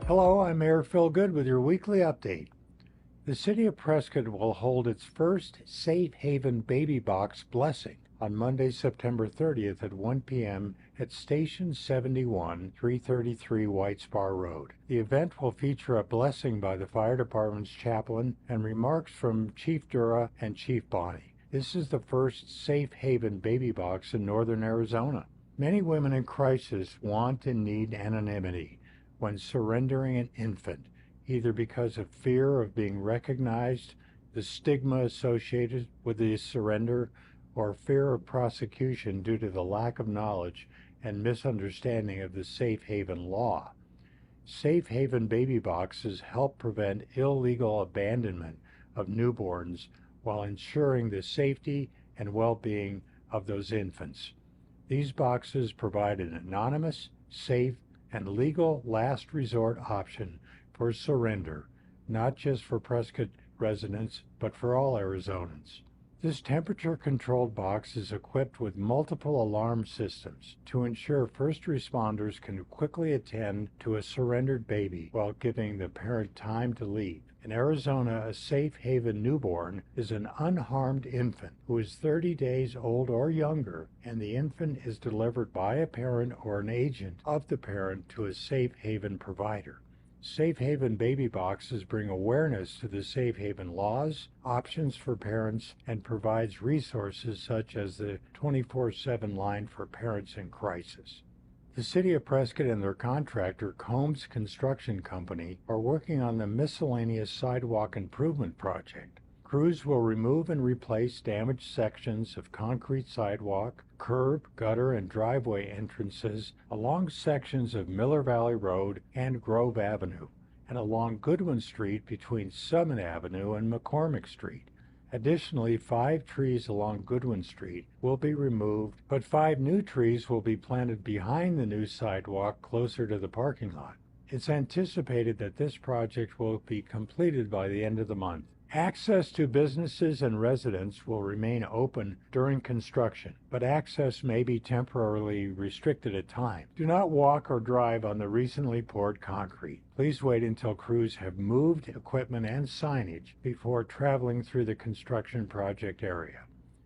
Hello, I'm Mayor Phil Goode with your weekly update. The City of Prescott will hold its first Safe Haven Baby Box Blessing on Monday, September 30th at 1 p.m. at Station 71, 333 White Spar Road. The event will feature a blessing by the Fire Department's chaplain and remarks from Chief Dura and Chief Bonney. This is the first Safe Haven Baby Box in northern Arizona. Many women in crisis want and need anonymity when surrendering an infant, either because of fear of being recognized, the stigma associated with the surrender, or fear of prosecution due to the lack of knowledge and misunderstanding of the Safe Haven law. Safe Haven baby boxes help prevent illegal abandonment of newborns while ensuring the safety and well-being of those infants. These boxes provide an anonymous, safe, and legal last resort option for surrender, not just for Prescott residents, but for all Arizonans. This temperature-controlled box is equipped with multiple alarm systems to ensure first responders can quickly attend to a surrendered baby while giving the parent time to leave. In Arizona, a Safe Haven newborn is an unharmed infant who is 30 days old or younger, and the infant is delivered by a parent or an agent of the parent to a Safe Haven provider. Safe Haven baby boxes bring awareness to the Safe Haven laws, options for parents, and provides resources such as the 24/7 line for parents in crisis. The City of Prescott and their contractor, Combs Construction Company, are working on the miscellaneous sidewalk improvement project. Crews will remove and replace damaged sections of concrete sidewalk, curb, gutter, and driveway entrances along sections of Miller Valley Road and Grove Avenue, and along Goodwin Street between Summit Avenue and McCormick Street. Additionally, 5 trees along Goodwin Street will be removed, but 5 new trees will be planted behind the new sidewalk closer to the parking lot. It's anticipated that this project will be completed by the end of the month. Access to businesses and residents will remain open during construction, but access may be temporarily restricted at times. Do not walk or drive on the recently poured concrete. Please wait until crews have moved equipment and signage before traveling through the construction project area.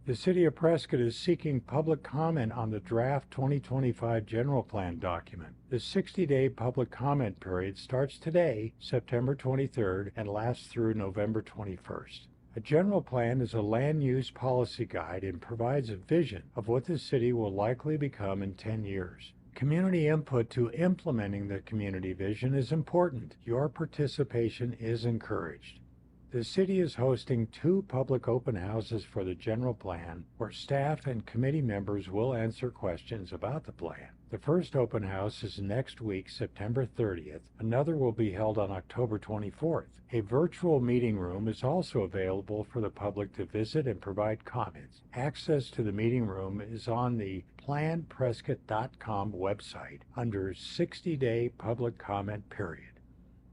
The City of Prescott is seeking public comment on the draft 2025 General Plan document. The 60-day public comment period starts today, September 23rd, and lasts through November 21st. A general plan is a land use policy guide and provides a vision of what the city will likely become in 10 years. Community input to implementing the community vision is important. Your participation is encouraged. The city is hosting 2 public open houses for the general plan where staff and committee members will answer questions about the plan. The first open house is next week, September 30th. Another will be held on October 24th. A virtual meeting room is also available for the public to visit and provide comments. Access to the meeting room is on the planprescott.com website under 60-day public comment period.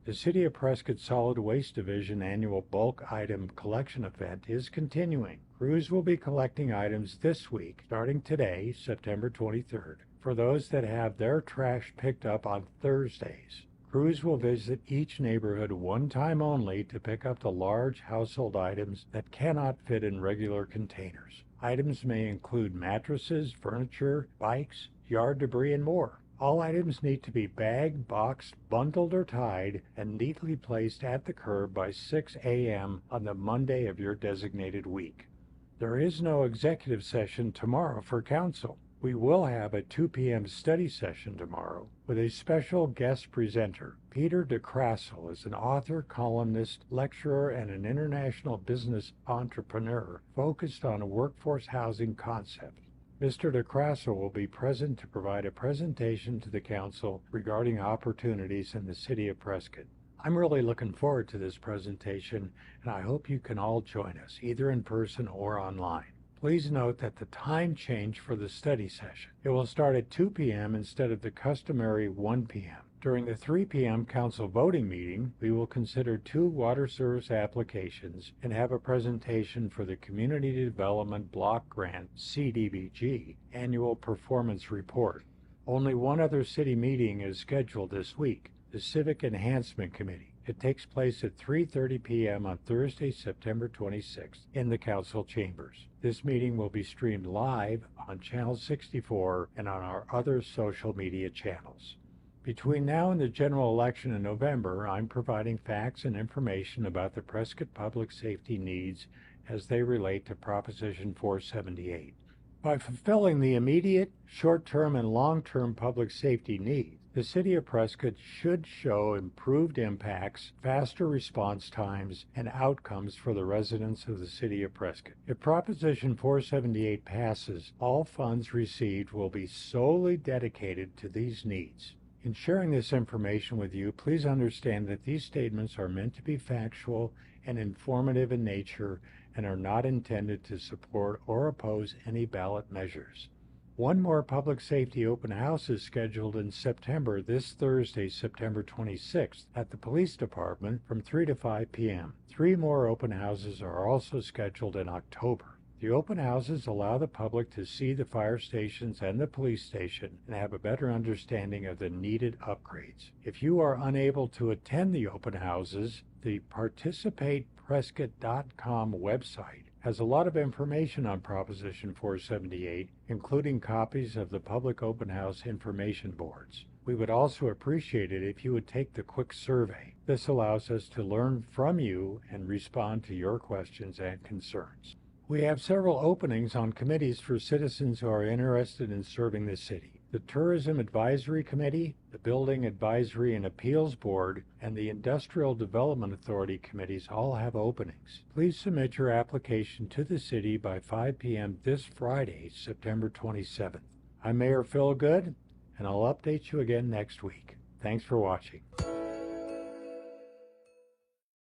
The City of Prescott Solid Waste Division annual bulk item collection event is continuing. Crews will be collecting items this week, starting today, September 23rd, for those that have their trash picked up on Thursdays. Crews will visit each neighborhood one time only to pick up the large household items that cannot fit in regular containers. Items may include mattresses, furniture, bikes, yard debris, and more. All items need to be bagged, boxed, bundled, or tied, and neatly placed at the curb by 6 a.m. on the Monday of your designated week. There is no executive session tomorrow for council. We will have a 2 p.m. study session tomorrow with a special guest presenter. Peter DeCrassel is an author, columnist, lecturer, and an international business entrepreneur focused on workforce housing concepts. Mr. DeCrasso will be present to provide a presentation to the council regarding opportunities in the City of Prescott. I'm really looking forward to this presentation, and I hope you can all join us, either in person or online. Please note that the time changed for the study session. It will start at 2 p.m. instead of the customary 1 p.m. During the 3 p.m. council voting meeting, we will consider 2 water service applications and have a presentation for the Community Development Block Grant CDBG annual performance report. Only one other city meeting is scheduled this week. the Civic Enhancement Committee. It takes place at 3:30 p.m. on Thursday, September 26th in the council chambers. This meeting will be streamed live on Channel 64 and on our other social media channels. Between now and the general election in November, I'm providing facts and information about the Prescott public safety needs as they relate to Proposition 478. By fulfilling the immediate, short-term, and long-term public safety needs, the City of Prescott should show improved impacts, faster response times, and outcomes for the residents of the City of Prescott. If Proposition 478 passes, all funds received will be solely dedicated to these needs. In sharing this information with you, please understand that these statements are meant to be factual and informative in nature and are not intended to support or oppose any ballot measures. One more public safety open house is scheduled in September, this Thursday, September 26th, at the Police Department from 3 to 5 p.m. 3 more open houses are also scheduled in October. The open houses allow the public to see the fire stations and the police station and have a better understanding of the needed upgrades. If you are unable to attend the open houses, the ParticipatePrescott.com website has a lot of information on Proposition 478, including copies of the public open house information boards. We would also appreciate it if you would take the quick survey. This allows us to learn from you and respond to your questions and concerns. We have several openings on committees for citizens who are interested in serving the city. The Tourism Advisory Committee, the Building Advisory and Appeals Board, and the Industrial Development Authority committees all have openings. Please submit your application to the city by 5 p.m. this Friday, September 27th. I'm Mayor Phil Goode, and I'll update you again next week. Thanks for watching.